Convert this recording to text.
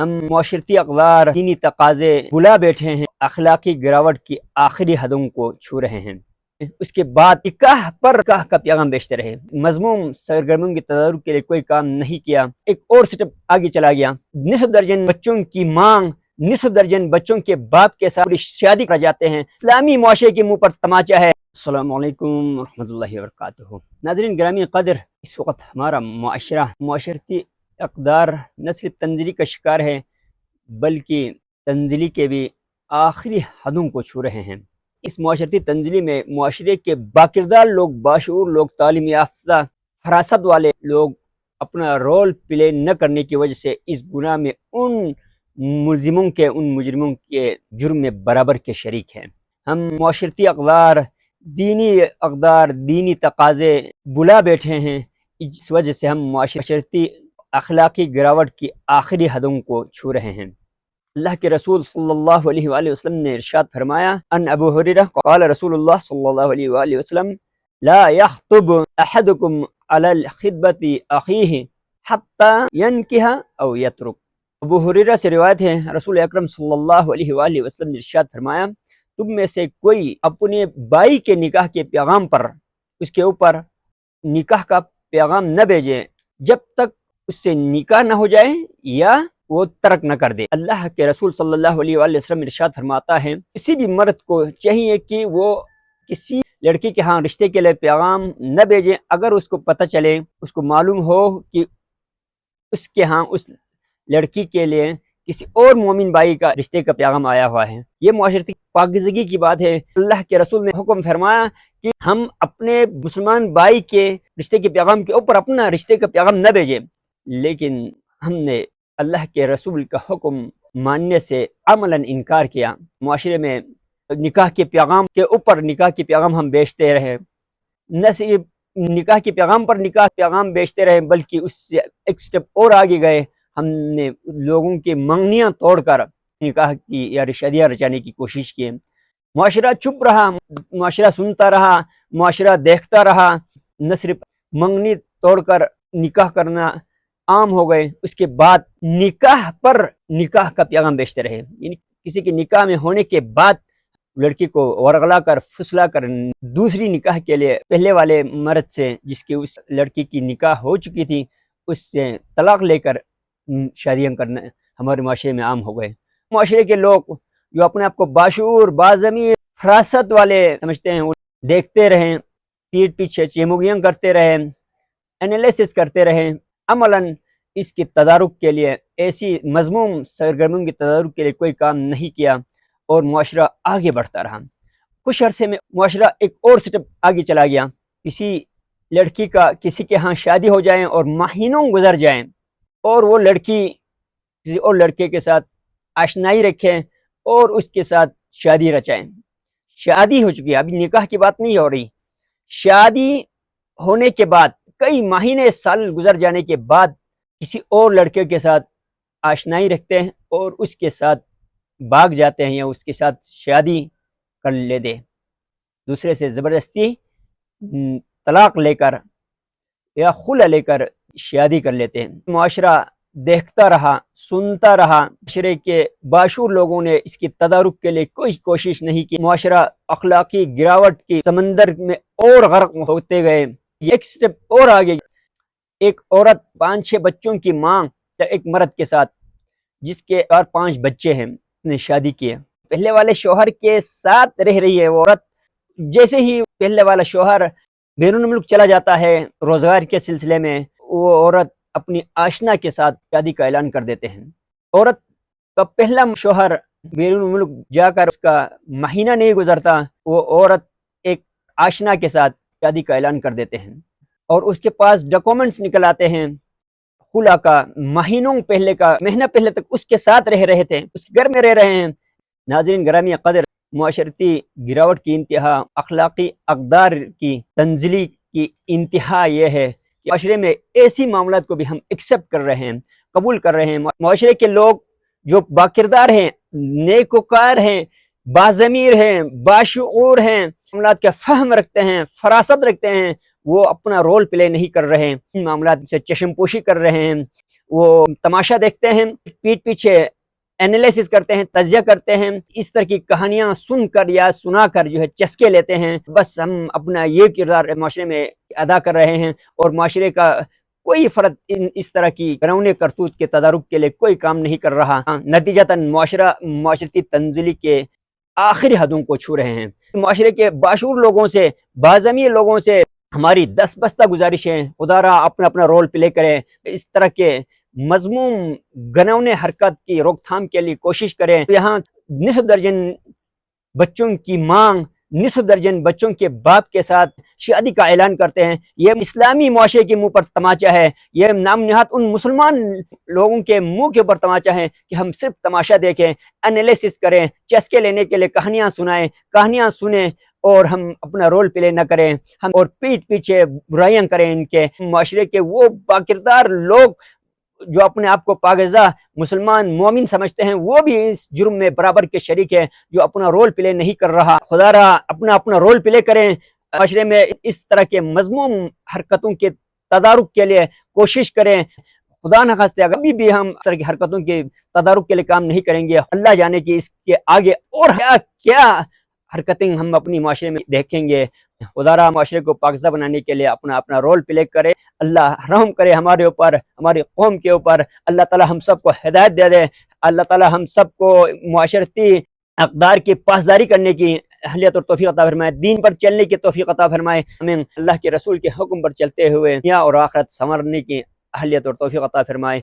ہم معاشرتی اقدار دینی تقاضے بلا بیٹھے ہیں، اخلاقی گراوٹ کی آخری حدوں کو چھو رہے ہیں۔ اس کے بعد نکاح پر نکاح کا پیغام بیچتے رہے، مذموم سرگرمیوں کے تدارک کے لیے کوئی کام نہیں کیا۔ ایک اور سٹیپ آگے چلا گیا، نصف درجن بچوں کی مانگ، نصف درجن بچوں کے باپ کے ساتھ شادی کر جاتے ہیں۔ اسلامی معاشرے کے منہ پر تماچا ہے۔ السلام علیکم ورحمۃ اللہ وبرکاتہ۔ ناظرین گرامی قدر، اس وقت ہمارا معاشرہ معاشرتی اقدار نہ صرف تنزلی کا شکار ہے بلکہ تنزلی کے بھی آخری حدوں کو چھو رہے ہیں۔ اس معاشرتی تنزلی میں معاشرے کے باکردار لوگ، باشعور لوگ، تعلیم یافتہ فراست والے لوگ اپنا رول پلے نہ کرنے کی وجہ سے اس گناہ میں ان ملزموں کے، ان مجرموں کے جرم میں برابر کے شریک ہیں۔ ہم معاشرتی اقدار، دینی تقاضے بلا بیٹھے ہیں، اس وجہ سے ہم معاشرتی اخلاقی گراوٹ کی آخری حدوں کو چھو رہے ہیں۔ اللہ کے رسول صلی اللہ علیہ وآلہ وسلم نے ارشاد فرمایا، ان ابو ہریرہ قال رسول اللہ صلی اللہ علیہ وآلہ وسلم لا يخطب احدكم على الخطبة اخیہ حتی ینکح او یترک۔ ابو ہریرہ سے روایت ہے، رسول اکرم صلی اللہ علیہ وآلہ وسلم نے ارشاد فرمایا، تم میں سے کوئی اپنے بھائی کے نکاح کے پیغام پر، اس کے اوپر نکاح کا پیغام نہ بھیجے جب تک اس سے نکاح نہ ہو جائے یا وہ ترک نہ کر دے۔ اللہ کے رسول صلی اللہ علیہ وآلہ وسلم ارشاد فرماتا ہے، کسی بھی مرد کو چاہیے کہ وہ کسی لڑکی کے ہاں رشتے کے لیے پیغام نہ بھیجے اگر اس کو پتہ چلے، اس کو معلوم ہو کہ اس کے ہاں اس لڑکی کے لیے کسی اور مومن بھائی کا رشتے کا پیغام آیا ہوا ہے۔ یہ معاشرتی پاکیزگی کی بات ہے۔ اللہ کے رسول نے حکم فرمایا کہ ہم اپنے مسلمان بھائی کے رشتے کے پیغام کے اوپر اپنا رشتے کا پیغام نہ بھیجیں، لیکن ہم نے اللہ کے رسول کا حکم ماننے سے عملاً انکار کیا۔ معاشرے میں نکاح کے پیغام کے اوپر نکاح کے پیغام ہم بیچتے رہے، نہ صرف نکاح کے پیغام پر نکاح پیغام بیچتے رہے بلکہ اس سے ایک سٹیپ اور آگے گئے، ہم نے لوگوں کے منگنیاں توڑ کر نکاح کی یا شادیاں رچانے کی کوشش کی۔ معاشرہ چپ رہا، معاشرہ سنتا رہا، معاشرہ دیکھتا رہا، نہ صرف منگنی توڑ کر نکاح کرنا عام ہو گئے، اس کے بعد نکاح پر نکاح کا پیغام بیچتے رہے، یعنی کسی کے نکاح میں ہونے کے بعد لڑکی کو ورغلا کر پھسلا کر دوسری نکاح کے لیے پہلے والے مرد سے، جس کی اس لڑکی کی نکاح ہو چکی تھی، اس سے طلاق لے کر شادیاں کرنا ہمارے معاشرے میں عام ہو گئے۔ معاشرے کے لوگ جو اپنے آپ کو باشعور، باضمیر، فراست والے سمجھتے ہیں، وہ دیکھتے رہیں، پیٹھ پیچھے چیموگیاں کرتے رہیں، انالیسس کرتے رہیں، عملاً اس کی تدارک کے لیے، ایسی مذموم سرگرمیوں کی تدارک کے لیے کوئی کام نہیں کیا اور معاشرہ آگے بڑھتا رہا۔ کچھ عرصے میں معاشرہ ایک اور سٹیپ آگے چلا گیا، کسی لڑکی کا کسی کے ہاں شادی ہو جائیں اور مہینوں گزر جائیں اور وہ لڑکی کسی اور لڑکے کے ساتھ آشنائی رکھیں اور اس کے ساتھ شادی رچائیں۔ شادی ہو چکی ہے، ابھی نکاح کی بات نہیں ہو رہی، شادی ہونے کے بعد کئی مہینے، سال گزر جانے کے بعد کسی اور لڑکے کے ساتھ آشنائی رکھتے ہیں اور اس کے ساتھ بھاگ جاتے ہیں یا اس کے ساتھ شادی کر لیتے، دوسرے سے زبردستی طلاق لے کر یا خلع لے کر شادی کر لیتے ہیں۔ معاشرہ دیکھتا رہا، سنتا رہا، معاشرے کے باشعور لوگوں نے اس کی تدارک کے لیے کوئی کوشش نہیں کی، معاشرہ اخلاقی گراوٹ کی سمندر میں اور غرق ہوتے گئے۔ ایک سٹیپ اور آگے، ایک عورت 5-6 بچوں کی ماں ایک مرد کے ساتھ جس کے 4-5 بچے ہیں نے شادی کی ہے، پہلے والے شوہر کے ساتھ رہ رہی ہے وہ عورت، جیسے ہی پہلے والا شوہر بیرون ملک چلا جاتا ہے روزگار کے سلسلے میں، وہ عورت اپنی آشنا کے ساتھ شادی کا اعلان کر دیتے ہیں۔ عورت کا پہلا شوہر بیرون ملک جا کر اس کا مہینہ نہیں گزرتا، وہ عورت ایک آشنا کے ساتھ شادی کا اعلان کر دیتے ہیں اور اس کے پاس ڈاکومنٹس نکل آتے ہیں خلا کا، مہینہ پہلے تک اس کے ساتھ رہ رہے تھے، اس کے گھر میں رہ رہے ہیں۔ ناظرین گرامی قدر، معاشرتی گراوٹ کی انتہا، اخلاقی اقدار کی تنزلی کی انتہا یہ ہے کہ معاشرے میں ایسی معاملات کو بھی ہم ایکسیپٹ کر رہے ہیں، قبول کر رہے ہیں۔ معاشرے کے لوگ جو باکردار ہیں، نیکوکار ہیں، باضمیر ہیں، باشعور ہیں، معاملات کا فہم رکھتے ہیں، فراست رکھتے ہیں، وہ اپنا رول پلے نہیں کر رہے ہیں، ان معاملات سے چشم پوشی کر رہے ہیں، وہ تماشا دیکھتے ہیں، پیٹھ پیچھے اینالیسس کرتے ہیں، تجزیہ کرتے ہیں، اس طرح کی کہانیاں سن کر یا سنا کر جو ہے چسکے لیتے ہیں، بس ہم اپنا یہ کردار معاشرے میں ادا کر رہے ہیں اور معاشرے کا کوئی فرد اس طرح کی گھرونے کرتوت کے تدارک کے لیے کوئی کام نہیں کر رہا۔ نتیجتاً معاشرتی تنزلی کے آخری حدوں کو چھو رہے ہیں۔ معاشرے کے باشعور لوگوں سے، باضمیر لوگوں سے ہماری دست بستہ گزارش ہے، خدا را اپنا اپنا رول پلے کریں، اس طرح کے مضموم گھنونے حرکت کی روک تھام کے لیے کوشش کریں۔ یہاں نصف درجن بچوں کی مانگ، نصف درجن بچوں کے باپ کے ساتھ شادی کا اعلان کرتے ہیں۔ یہ اسلامی معاشرے کے منہ پر تماچا ہے، یہ نام نہاد ان مسلمان لوگوں کے منہ کے اوپر تماچا ہے کہ ہم صرف تماشا دیکھیں، انالیسس کریں، چسکے لینے کے لیے کہانیاں سنائیں، کہانیاں سنیں اور ہم اپنا رول پلے نہ کریں، ہم اور پیٹھ پیچھے برائیاں کریں ان کے۔ معاشرے کے وہ باکردار لوگ جو اپنے آپ کو پاکیزہ مسلمان مومن سمجھتے ہیں، وہ بھی اس جرم میں برابر کے شریک ہے جو اپنا رول پلے نہیں کر رہا۔ خدا را اپنا رول پلے کریں، معاشرے میں اس طرح کے مضموم حرکتوں کے تدارک کے لیے کوشش کریں۔ خدا نہ خواستہ ابھی بھی ہم اس طرح کی حرکتوں کے تدارک کے لیے کام نہیں کریں گے، اللہ جانے کہ اس کے آگے اور کیا حرکتیں ہم اپنی معاشرے میں دیکھیں گے۔ خدا را معاشرے کو پاکیزہ بنانے کے لیے اپنا رول پلے کرے۔ اللہ رحم کرے ہمارے اوپر، ہماری قوم کے اوپر۔ اللہ تعالی ہم سب کو ہدایت دے دے۔ اللہ تعالی ہم سب کو معاشرتی اقدار کی پاسداری کرنے کی اہلیت اور توفیق عطا فرمائے، دین پر چلنے کی توفیق عطا فرمائے، ہمیں اللہ کے رسول کے حکم پر چلتے ہوئے دنیا اور آخرت سنورنے کی اہلیت اور توفیق عطا فرمائے۔